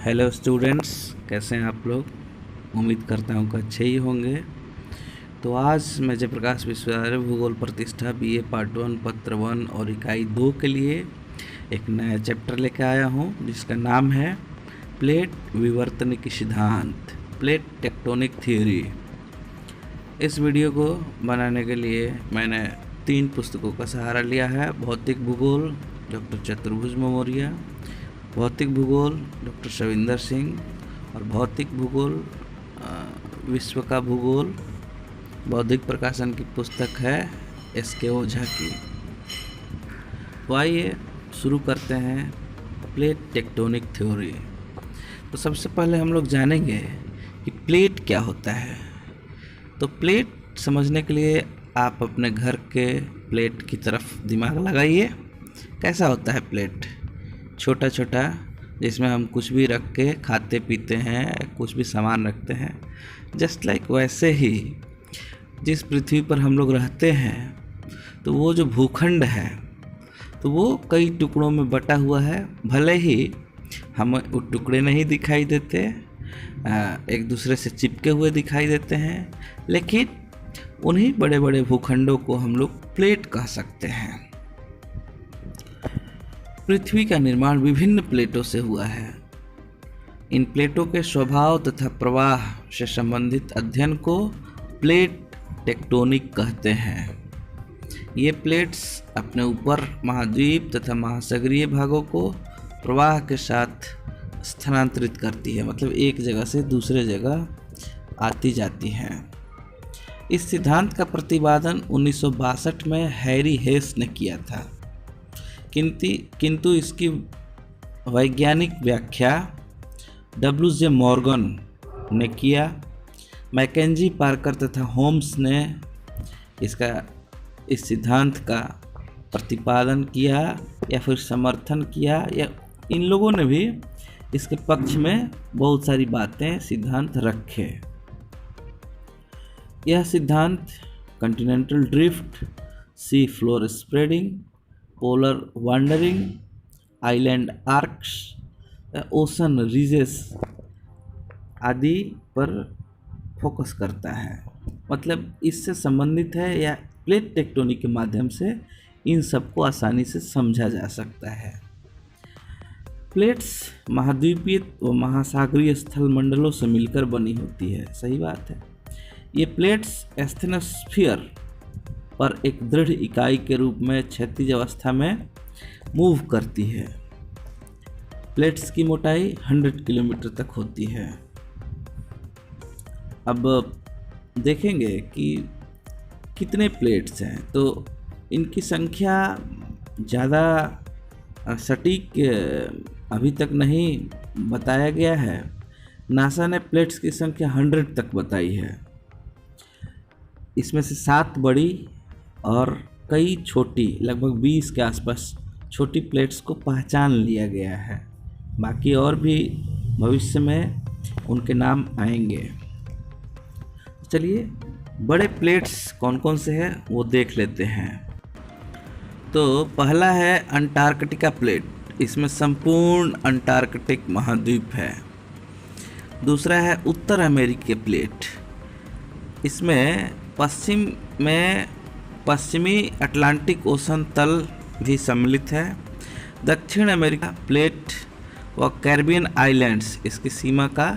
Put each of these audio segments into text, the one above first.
Hello students, कैसे हैं आप लोग। उम्मीद करता हूँ कि अच्छे ही होंगे। तो आज मैं जयप्रकाश विश्वविद्यालय भूगोल प्रतिष्ठा बीए पार्ट 1 पत्र 1 और इकाई 2 के लिए एक नया चैप्टर लेकर आया हूँ जिसका नाम है प्लेट विवर्तनिक सिद्धांत, प्लेट टेक्टोनिक थ्योरी। इस वीडियो को बनाने के लिए मैंने 3 पुस्तकों का सहारा लिया है। भौतिक भूगोल डॉक्टर चतुर्भुज मौर्य, भौतिक भूगोल डॉक्टर शविंदर सिंह और भौतिक भूगोल विश्व का भूगोल बौद्धिक प्रकाशन की पुस्तक है एस.के. ओझा की। तो आइए शुरू करते हैं प्लेट टेक्टोनिक थ्योरी। तो सबसे पहले हम लोग जानेंगे कि प्लेट क्या होता है। तो प्लेट समझने के लिए आप अपने घर के प्लेट की तरफ दिमाग लगाइए। कैसा होता है प्लेट? छोटा छोटा, जिसमें हम कुछ भी रख के खाते पीते हैं, कुछ भी सामान रखते हैं। जस्ट लाइक वैसे ही जिस पृथ्वी पर हम लोग रहते हैं, तो वो जो भूखंड है तो वो कई टुकड़ों में बटा हुआ है। भले ही हमें वो टुकड़े नहीं दिखाई देते, एक दूसरे से चिपके हुए दिखाई देते हैं, लेकिन उन्हीं बड़े बड़े भूखंडों को हम लोग प्लेट कह सकते हैं। पृथ्वी का निर्माण विभिन्न प्लेटों से हुआ है। इन प्लेटों के स्वभाव तथा प्रवाह से संबंधित अध्ययन को प्लेट टेक्टोनिक कहते हैं। ये प्लेट्स अपने ऊपर महाद्वीप तथा महासागरीय भागों को प्रवाह के साथ स्थानांतरित करती है, मतलब एक जगह से दूसरे जगह आती जाती हैं। इस सिद्धांत का प्रतिपादन 1962 में हैरी हेस ने किया था, किंतु इसकी वैज्ञानिक व्याख्या W.J. मॉर्गन ने किया। मैकेंजी, पार्कर तथा होम्स ने इस सिद्धांत का प्रतिपादन किया या फिर समर्थन किया, या इन लोगों ने भी इसके पक्ष में बहुत सारी बातें, सिद्धांत रखे। यह सिद्धांत continental drift, sea floor spreading, polar wandering, island arcs, ocean ridges आदि पर फोकस करता है। मतलब इससे संबंधित है, या प्लेट टेक्टोनिक के माध्यम से इन सबको आसानी से समझा जा सकता है। प्लेट्स महाद्वीपीय व महासागरीय स्थल मंडलों से मिलकर बनी होती है। सही बात है। ये प्लेट्स एस्थेनोस्फीयर पर एक दृढ़ इकाई के रूप में क्षैतिज अवस्था में मूव करती है। प्लेट्स की मोटाई 100 किलोमीटर तक होती है। अब देखेंगे कि कितने प्लेट्स हैं। तो इनकी संख्या ज़्यादा सटीक अभी तक नहीं बताया गया है। नासा ने प्लेट्स की संख्या 100 तक बताई है। इसमें से 7 बड़ी और कई छोटी, लगभग 20 के आसपास छोटी प्लेट्स को पहचान लिया गया है। बाकी और भी भविष्य में उनके नाम आएंगे। चलिए बड़े प्लेट्स कौन कौन से हैं वो देख लेते हैं। तो पहला है अंटार्कटिका प्लेट। इसमें संपूर्ण अंटार्कटिक महाद्वीप है। दूसरा है उत्तर अमेरिकी प्लेट। इसमें पश्चिम में पश्चिमी अटलांटिक ओशन तल भी सम्मिलित है। दक्षिण अमेरिका प्लेट व कैरिबियन आइलैंड्स इसकी सीमा का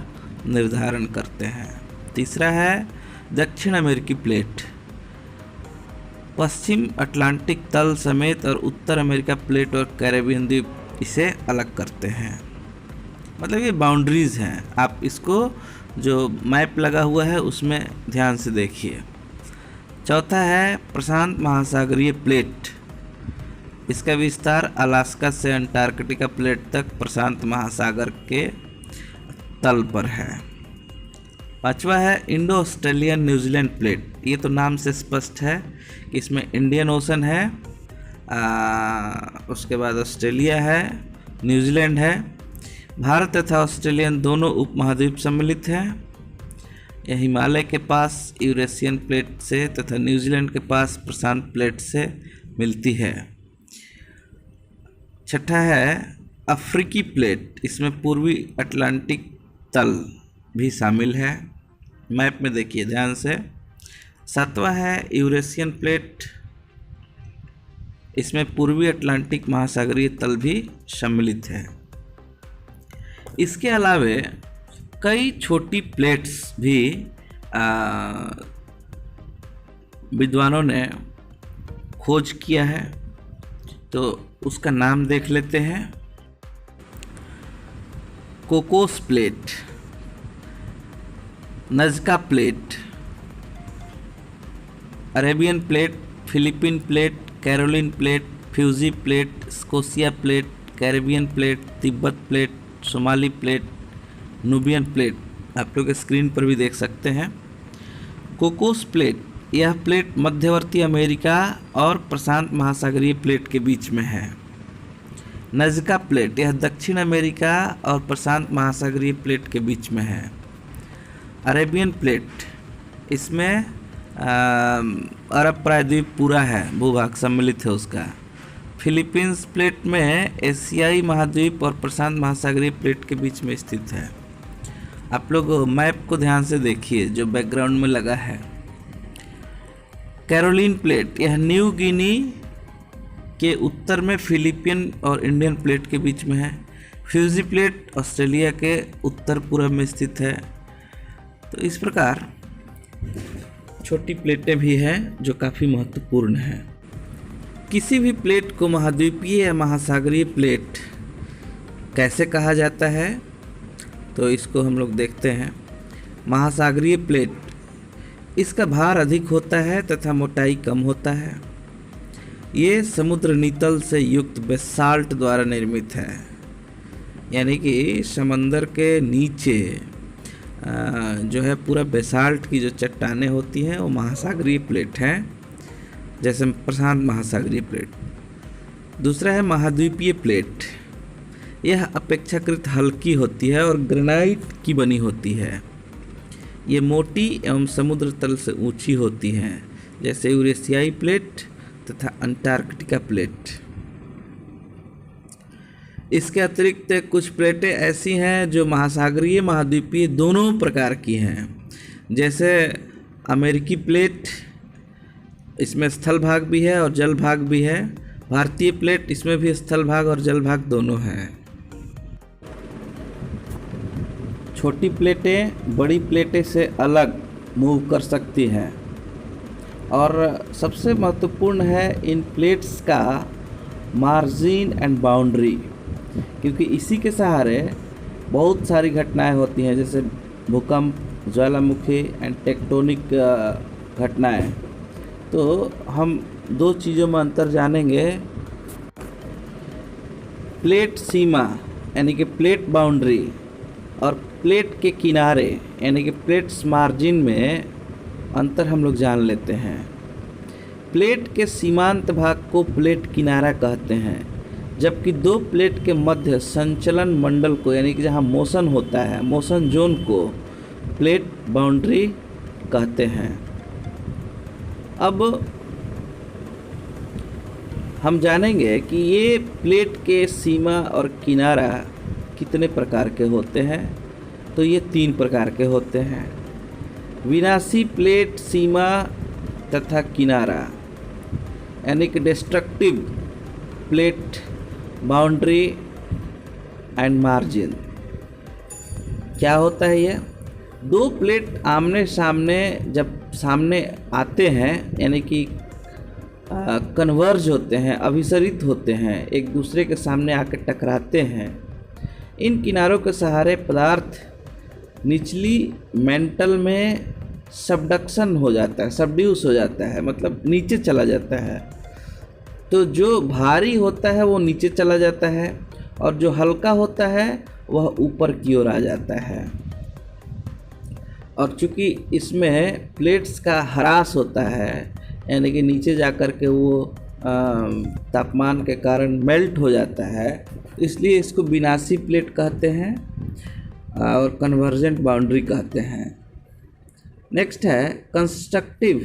निर्धारण करते हैं। तीसरा है दक्षिण अमेरिकी प्लेट। पश्चिम अटलांटिक तल समेत और उत्तर अमेरिका प्लेट और कैरिबियन द्वीप इसे अलग करते हैं। मतलब ये बाउंड्रीज हैं। आप इसको जो मैप लगा हुआ है उसमें ध्यान से देखिए। चौथा है प्रशांत महासागरीय प्लेट। इसका विस्तार अलास्का से अंटार्कटिका प्लेट तक प्रशांत महासागर के तल पर है। पांचवा है इंडो ऑस्ट्रेलियन न्यूजीलैंड प्लेट। ये तो नाम से स्पष्ट है कि इसमें इंडियन ओशन है, उसके बाद ऑस्ट्रेलिया है, न्यूजीलैंड है। भारत तथा ऑस्ट्रेलियन दोनों उपमहाद्वीप सम्मिलित हैं। यह हिमालय के पास यूरेशियन प्लेट से तथा न्यूजीलैंड के पास प्रशांत प्लेट से मिलती है। छठा है अफ्रीकी प्लेट, इसमें पूर्वी अटलांटिक तल भी शामिल है। मैप में देखिए ध्यान से। 7वां है यूरेशियन प्लेट, इसमें पूर्वी अटलांटिक महासागरीय तल भी सम्मिलित है। इसके अलावे कई छोटी प्लेट्स भी विद्वानों ने खोज किया है, तो उसका नाम देख लेते हैं। Cocos plate, Nazca plate, Arabian plate, Philippine plate, Caroline plate, Fiji plate, Scotia plate, Caribbean plate, Tibet plate, Somali plate, Nubian plate, आप लोग स्क्रीन पर भी देख सकते हैं। कोकोस प्लेट, यह प्लेट मध्यवर्ती अमेरिका और प्रशांत महासागरीय प्लेट के बीच में है। नज़का प्लेट, यह दक्षिण अमेरिका और प्रशांत महासागरीय प्लेट के बीच में है। अरेबियन प्लेट, इसमें अरब प्रायद्वीप पूरा है, भूभाग सम्मिलित है उसका। फिलीपींस प्लेट में एशियाई महाद्वीप और प्रशांत महासागरीय प्लेट के बीच में स्थित है। आप लोग मैप को ध्यान से देखिए जो बैकग्राउंड में लगा है। कैरोलिन प्लेट, यह न्यू गिनी के उत्तर में फिलीपीन और इंडियन प्लेट के बीच में है। फ्यूजी प्लेट ऑस्ट्रेलिया के उत्तर पूर्व में स्थित है। तो इस प्रकार छोटी प्लेटें भी हैं जो काफ़ी महत्वपूर्ण हैं। किसी भी प्लेट को महाद्वीपीय या महासागरीय प्लेट कैसे कहा जाता है, तो इसको हम लोग देखते हैं। महासागरीय प्लेट, इसका भार अधिक होता है तथा मोटाई कम होता है। ये समुद्र नितल से युक्त बेसाल्ट द्वारा निर्मित है, यानी कि समंदर के नीचे जो है पूरा बेसाल्ट की जो चट्टानें होती हैं वो महासागरीय प्लेट हैं, जैसे प्रशांत महासागरीय प्लेट। दूसरा है महाद्वीपीय प्लेट, यह अपेक्षाकृत हल्की होती है और ग्रेनाइट की बनी होती है। ये मोटी एवं समुद्र तल से ऊंची होती हैं, जैसे यूरेशियाई प्लेट तथा अंटार्कटिका प्लेट। इसके अतिरिक्त कुछ प्लेटें ऐसी हैं जो महासागरीय महाद्वीपीय दोनों प्रकार की हैं, जैसे अमेरिकी प्लेट, इसमें स्थल भाग भी है और जल भाग भी है। भारतीय प्लेट, इसमें भी स्थल भाग और जल भाग दोनों हैं। छोटी प्लेटें बड़ी प्लेटें से अलग मूव कर सकती हैं, और सबसे महत्वपूर्ण है इन प्लेट्स का मार्जिन एंड बाउंड्री, क्योंकि इसी के सहारे बहुत सारी घटनाएं होती हैं, जैसे भूकंप, ज्वालामुखी एंड टेक्टोनिक घटनाएं। तो हम दो चीज़ों में अंतर जानेंगे। प्लेट सीमा यानी कि प्लेट बाउंड्री और प्लेट के किनारे यानी कि प्लेट्स मार्जिन में अंतर हम लोग जान लेते हैं। प्लेट के सीमांत भाग को प्लेट किनारा कहते हैं, जबकि दो प्लेट के मध्य संचलन मंडल को यानी कि जहाँ मोशन होता है, मोशन जोन को प्लेट बाउंड्री कहते हैं। अब हम जानेंगे कि ये प्लेट के सीमा और किनारा कितने प्रकार के होते हैं। तो ये 3 प्रकार के होते हैं। विनाशी प्लेट सीमा तथा किनारा, यानी कि destructive plate boundary and margin. क्या होता है ये? दो प्लेट आमने सामने जब सामने आते हैं, यानी कि कन्वर्ज होते हैं, अभिसरित होते हैं, एक दूसरे के सामने आकर टकराते हैं, इन किनारों के सहारे पदार्थ निचली मेंटल में सबडक्शन हो जाता है, सबड्यूस हो जाता है, मतलब नीचे चला जाता है। तो जो भारी होता है वो नीचे चला जाता है और जो हल्का होता है वह ऊपर की ओर आ जाता है। और चूँकि इसमें प्लेट्स का ह्रास होता है, यानी कि नीचे जाकर के वो तापमान के कारण मेल्ट हो जाता है, इसलिए इसको विनाशी प्लेट कहते हैं और कन्वर्जेंट बाउंड्री कहते हैं। नेक्स्ट है कंस्ट्रक्टिव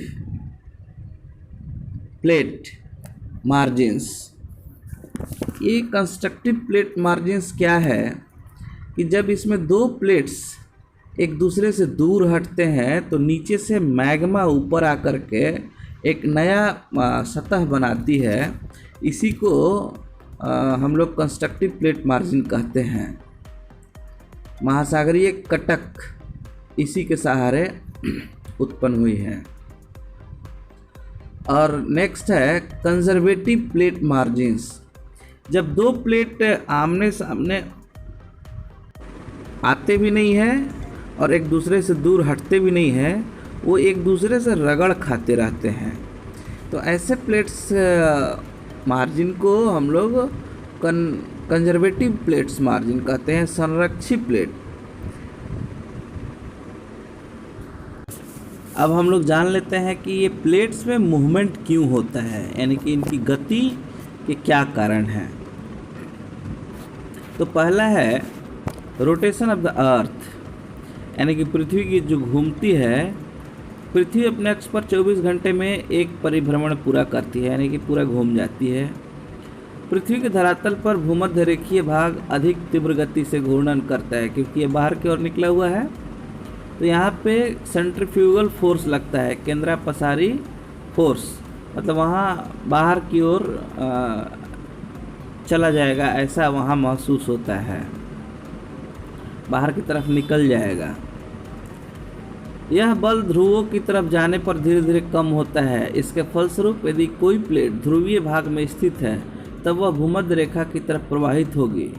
प्लेट मार्जिन्स। ये कंस्ट्रक्टिव प्लेट मार्जिन्स क्या है कि जब इसमें दो प्लेट्स एक दूसरे से दूर हटते हैं तो नीचे से मैग्मा ऊपर आकर के एक नया सतह बनाती है। इसी को हम लोग कंस्ट्रक्टिव प्लेट मार्जिन कहते हैं। महासागरीय कटक इसी के सहारे उत्पन्न हुई है। और नेक्स्ट है कंजर्वेटिव प्लेट मार्जिन्स। जब दो प्लेट आमने सामने आते भी नहीं है और एक दूसरे से दूर हटते भी नहीं है, वो एक दूसरे से रगड़ खाते रहते हैं, तो ऐसे प्लेट्स मार्जिन को हम लोग कंजर्वेटिव प्लेट्स मार्जिन कहते हैं, संरक्षित प्लेट। अब हम लोग जान लेते हैं कि ये प्लेट्स में मूवमेंट क्यों होता है, यानी कि इनकी गति के क्या कारण हैं। तो पहला है रोटेशन ऑफ द अर्थ, यानी कि पृथ्वी की जो घूमती है, पृथ्वी अपने अक्ष पर 24 घंटे में एक परिभ्रमण पूरा करती है, यानी कि पूरा घूम जाती है। पृथ्वी के धरातल पर भूमध्य रेखीय भाग अधिक तीव्र गति से घूर्णन करता है, क्योंकि ये बाहर की ओर निकला हुआ है। तो यहाँ पे सेंट्रीफ्यूगल फोर्स लगता है, केंद्रापसारी फोर्स, मतलब वहाँ बाहर की ओर चला जाएगा, ऐसा वहाँ महसूस होता है, बाहर की तरफ निकल जाएगा। यह बल ध्रुवों की तरफ जाने पर धीरे धीरे कम होता है। इसके फलस्वरूप यदि कोई प्लेट ध्रुवीय भाग में स्थित है तब वह भूमध्य रेखा की तरफ प्रवाहित होगी।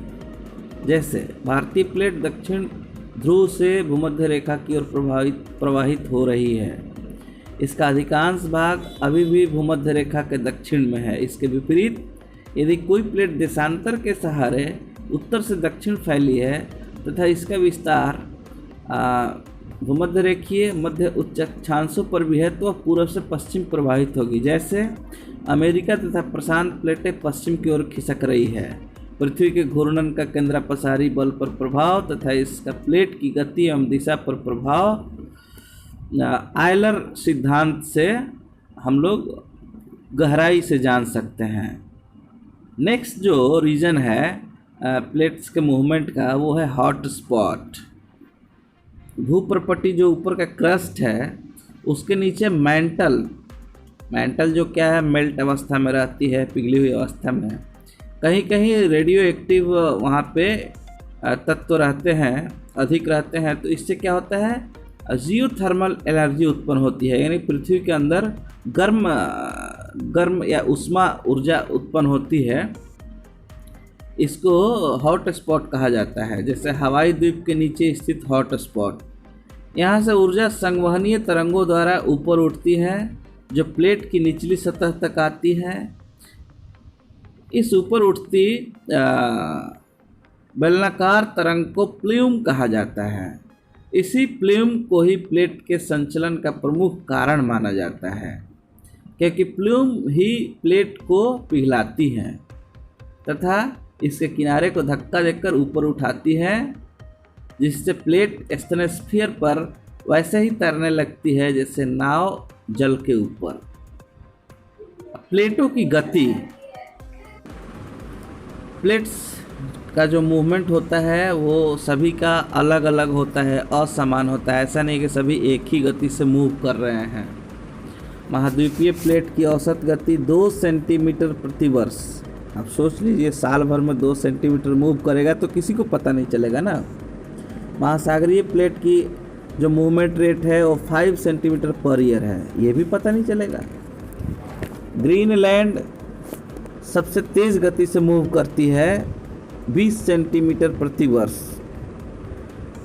जैसे भारतीय प्लेट दक्षिण ध्रुव से भूमध्य रेखा की ओर प्रवाहित हो रही है। इसका अधिकांश भाग अभी भी भूमध्य रेखा के दक्षिण में है। इसके विपरीत यदि कोई प्लेट देशांतर के सहारे उत्तर से दक्षिण फैली है तथा इसका विस्तार भूमध्य रेखीय मध्य उच्च अक्षांशों पर भी है, तो वह पूर्व से पश्चिम प्रवाहित होगी। जैसे अमेरिका तथा प्रशांत प्लेटें पश्चिम की ओर खिसक रही है। पृथ्वी के घूर्णन का केंद्रापसारी बल पर प्रभाव तथा इसका प्लेट की गति एवं दिशा पर प्रभाव आयलर सिद्धांत से हम लोग गहराई से जान सकते हैं। नेक्स्ट जो रीजन है प्लेट्स के मूवमेंट का, वो है हॉट स्पॉट। भूप्रपट्टी जो ऊपर का क्रस्ट है उसके नीचे मेंटल जो क्या है, मेल्ट अवस्था में रहती है, पिघली हुई अवस्था में। कहीं कहीं रेडियो एक्टिव वहाँ पे तत्व रहते हैं, अधिक रहते हैं, तो इससे क्या होता है, जियोथर्मल एनर्जी उत्पन्न होती है, यानी पृथ्वी के अंदर गर्म या उष्मा ऊर्जा उत्पन्न होती है। इसको हॉट स्पॉट कहा जाता है। जैसे हवाई द्वीप के नीचे स्थित हॉट स्पॉट, यहाँ से ऊर्जा संवहनीय तरंगों द्वारा ऊपर उठती है जो प्लेट की निचली सतह तक आती है। इस ऊपर उठती बेलनाकार तरंग को प्ल्यूम कहा जाता है। इसी प्ल्यूम को ही प्लेट के संचलन का प्रमुख कारण माना जाता है, क्योंकि प्ल्यूम ही प्लेट को पिघलाती है तथा इसके किनारे को धक्का देकर ऊपर उठाती है, जिससे प्लेट स्टेनोस्फीयर पर वैसे ही तैरने लगती है जैसे नाव जल के ऊपर। प्लेटों की गति, प्लेट्स का जो मूवमेंट होता है वो सभी का अलग अलग होता है, असमान होता है। ऐसा नहीं कि सभी एक ही गति से मूव कर रहे हैं। महाद्वीपीय प्लेट की औसत गति 2 सेंटीमीटर प्रति वर्ष। अब सोच लीजिए, साल भर में 2 सेंटीमीटर मूव करेगा तो किसी को पता नहीं चलेगा ना। महासागरीय प्लेट की जो मूवमेंट रेट है वो 5 सेंटीमीटर पर ईयर है, ये भी पता नहीं चलेगा। ग्रीनलैंड सबसे तेज़ गति से मूव करती है 20 सेंटीमीटर प्रति वर्ष।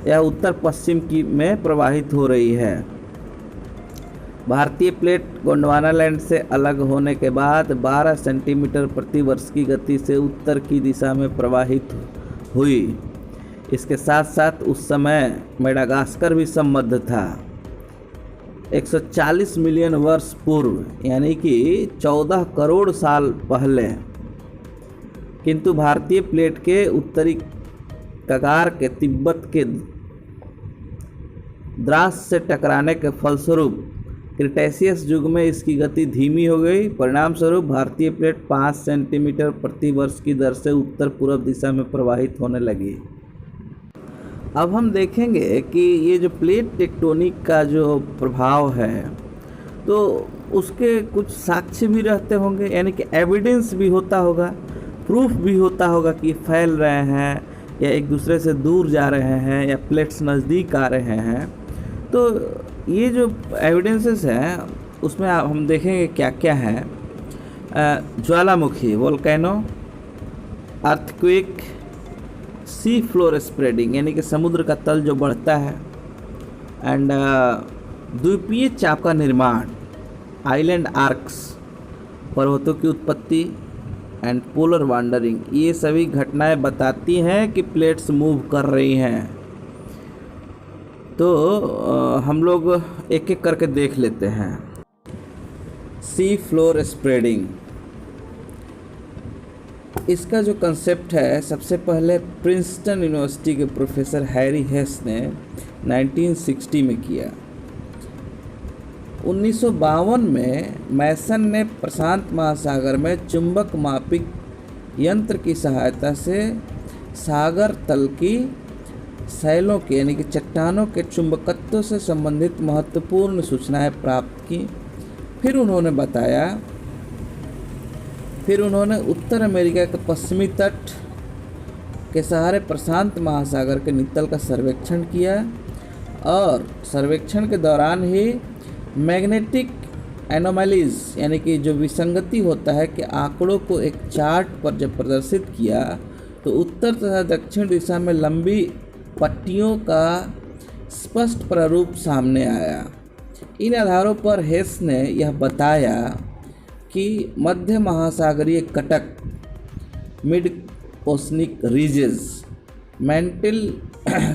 यह उत्तर पश्चिम की में प्रवाहित हो रही है। भारतीय प्लेट गोंडवानालैंड से अलग होने के बाद 12 सेंटीमीटर प्रति वर्ष की गति से उत्तर की दिशा में प्रवाहित हुई। इसके साथ साथ उस समय मेडागास्कर भी संबद्ध था। 140 मिलियन वर्ष पूर्व, यानी कि 14 करोड़ साल पहले। किंतु भारतीय प्लेट के उत्तरी कगार के तिब्बत के द्रास से टकराने के फलस्वरूप क्रिटेशियस युग में इसकी गति धीमी हो गई। परिणाम स्वरूप भारतीय प्लेट 5 सेंटीमीटर प्रति वर्ष की दर से उत्तर पूर्व दिशा में प्रवाहित होने लगी। अब हम देखेंगे कि ये जो प्लेट टेक्टोनिक का जो प्रभाव है तो उसके कुछ साक्ष्य भी रहते होंगे, यानी कि एविडेंस भी होता होगा, प्रूफ भी होता होगा कि फैल रहे हैं या एक दूसरे से दूर जा रहे हैं या प्लेट्स नज़दीक आ रहे हैं। तो ये जो एविडेंसेस हैं उसमें हम देखेंगे क्या क्या है। ज्वालामुखी volcano, earthquake, sea floor spreading यानी कि समुद्र का तल जो बढ़ता है, एंड द्वीपीय चाप का निर्माण, आइलैंड आर्क्स, पर्वतों की उत्पत्ति एंड पोलर वांडरिंग, ये सभी घटनाएं बताती हैं कि प्लेट्स मूव कर रही हैं। तो हम लोग एक एक करके देख लेते हैं। सी फ्लोर स्प्रेडिंग, इसका जो कंसेप्ट है सबसे पहले प्रिंसटन यूनिवर्सिटी के प्रोफेसर हैरी हेस ने 1960 में किया। 1952 में मैसन ने प्रशांत महासागर में चुंबक मापिक यंत्र की सहायता से सागर तल की शैलों के यानी कि चट्टानों के चुंबकत्व से संबंधित महत्वपूर्ण सूचनाएं प्राप्त की। फिर उन्होंने उत्तर अमेरिका के पश्चिमी तट के सहारे प्रशांत महासागर के नितल का सर्वेक्षण किया और सर्वेक्षण के दौरान ही मैग्नेटिक एनोमैलीज यानी कि जो विसंगति होता है कि आंकड़ों को एक चार्ट पर जब प्रदर्शित किया तो उत्तर तथा दक्षिण दिशा में लंबी पट्टियों का स्पष्ट प्रारूप सामने आया। इन आधारों पर हेस ने यह बताया कि मध्य महासागरीय कटक मिड ओशनिक रीजेस मैंटल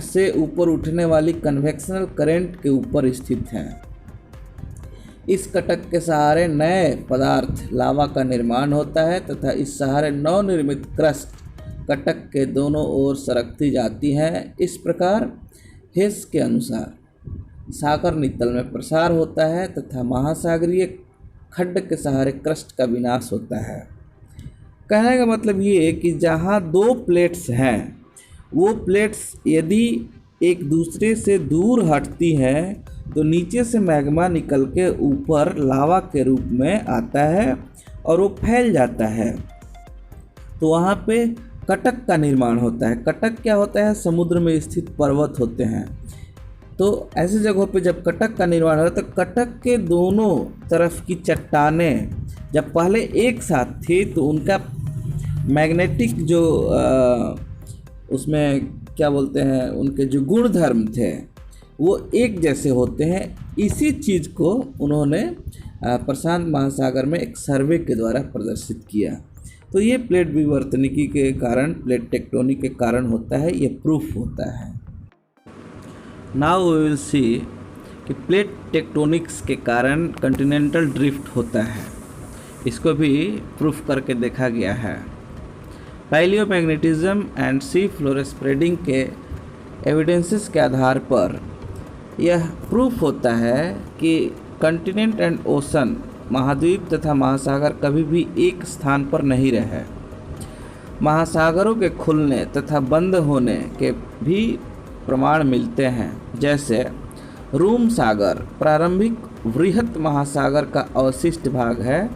से ऊपर उठने वाली कन्वेक्शनल करंट के ऊपर स्थित हैं। इस कटक के सहारे नए पदार्थ लावा का निर्माण होता है तथा इस सहारे नवनिर्मित क्रस्ट कटक के दोनों ओर सरकती जाती हैं। इस प्रकार हेस के अनुसार सागर नितल में प्रसार होता है तथा महासागरीय खड्ड के सहारे क्रस्ट का विनाश होता है। कहने का मतलब ये है कि जहाँ दो प्लेट्स हैं वो प्लेट्स यदि एक दूसरे से दूर हटती हैं तो नीचे से मैग्मा निकल के ऊपर लावा के रूप में आता है और वो फैल जाता है। तो वहाँ पे कटक का निर्माण होता है। कटक क्या होता है? समुद्र में स्थित पर्वत होते हैं। तो ऐसी जगहों पे जब कटक का निर्माण होता है तो कटक के दोनों तरफ की चट्टानें जब पहले एक साथ थी तो उनका मैग्नेटिक जो उसमें क्या बोलते हैं उनके जो गुणधर्म थे वो एक जैसे होते हैं। इसी चीज़ को उन्होंने प्रशांत महासागर में एक सर्वे के द्वारा प्रदर्शित किया। तो ये प्लेट विवर्तनिकी के कारण, प्लेट टेक्टोनिक के कारण होता है, ये प्रूफ होता है। नाउ वी विल सी कि प्लेट टेक्टोनिक्स के कारण कॉन्टिनेंटल ड्रिफ्ट होता है। इसको भी प्रूफ करके देखा गया है। Palaeomagnetism and sea floor spreading के एविडेंसेस के आधार पर यह प्रूफ होता है कि कॉन्टिनेंट एंड ओशन, महाद्वीप तथा महासागर कभी भी एक स्थान पर नहीं रहे। महासागरों के खुलने तथा बंद होने के भी प्रमाण मिलते हैं। जैसे रूम सागर प्रारंभिक वृहत महासागर का अवशिष्ट भाग है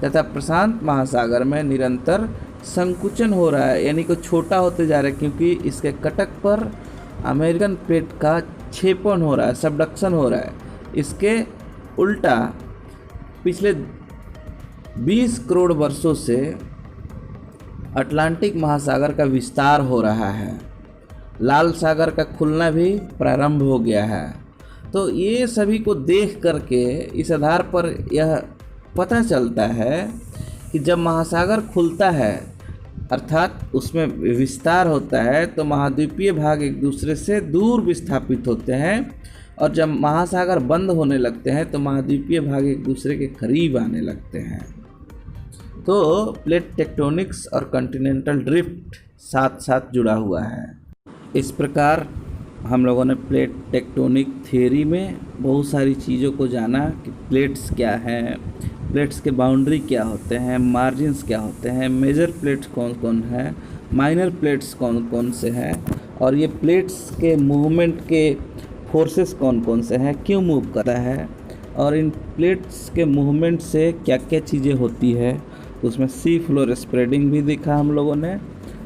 तथा प्रशांत महासागर में निरंतर संकुचन हो रहा है, यानी कि छोटा होते जा रहा है क्योंकि इसके कटक पर अमेरिकन प्लेट का क्षेपण हो रहा है, सबडक्शन हो रहा है। इसके उल्टा पिछले 20 करोड़ वर्षों से अटलांटिक महासागर का विस्तार हो रहा है। लाल सागर का खुलना भी प्रारंभ हो गया है। तो ये सभी को देख करके इस आधार पर यह पता चलता है कि जब महासागर खुलता है अर्थात उसमें विस्तार होता है तो महाद्वीपीय भाग एक दूसरे से दूर विस्थापित होते हैं और जब महासागर बंद होने लगते हैं तो महाद्वीपीय भाग एक दूसरे के करीब आने लगते हैं। तो प्लेट टेक्टोनिक्स और कॉन्टिनेंटल ड्रिफ्ट साथ साथ जुड़ा हुआ है। इस प्रकार हम लोगों ने प्लेट टेक्टोनिक थ्योरी में बहुत सारी चीज़ों को जाना कि प्लेट्स क्या हैं, प्लेट्स के बाउंड्री क्या होते हैं, मार्जिन्स क्या होते हैं, मेजर प्लेट्स कौन कौन है, माइनर प्लेट्स कौन कौन से हैं, और ये प्लेट्स के मूवमेंट के फोर्सेस कौन कौन से हैं, क्यों मूव करता है, और इन प्लेट्स के मूवमेंट से क्या क्या चीज़ें होती है। उसमें सी फ्लोर स्प्रेडिंग भी देखा हम लोगों ने,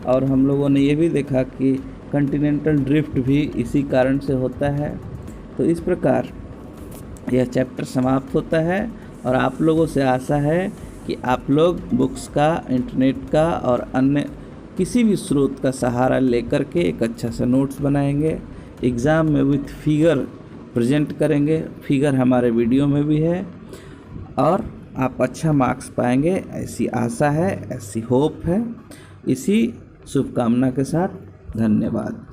और हम लोगों ने ये भी देखा कि कॉन्टिनेंटल ड्रिफ्ट भी इसी कारण से होता है। तो इस प्रकार यह चैप्टर समाप्त होता है और आप लोगों से आशा है कि आप लोग बुक्स का, इंटरनेट का और अन्य किसी भी स्रोत का सहारा लेकर के एक अच्छा सा नोट्स बनाएंगे, एग्ज़ाम में विथ फिगर प्रेजेंट करेंगे। फिगर हमारे वीडियो में भी है और आप अच्छा मार्क्स पाएंगे, ऐसी आशा है, ऐसी होप है। इसी शुभकामना के साथ धन्यवाद।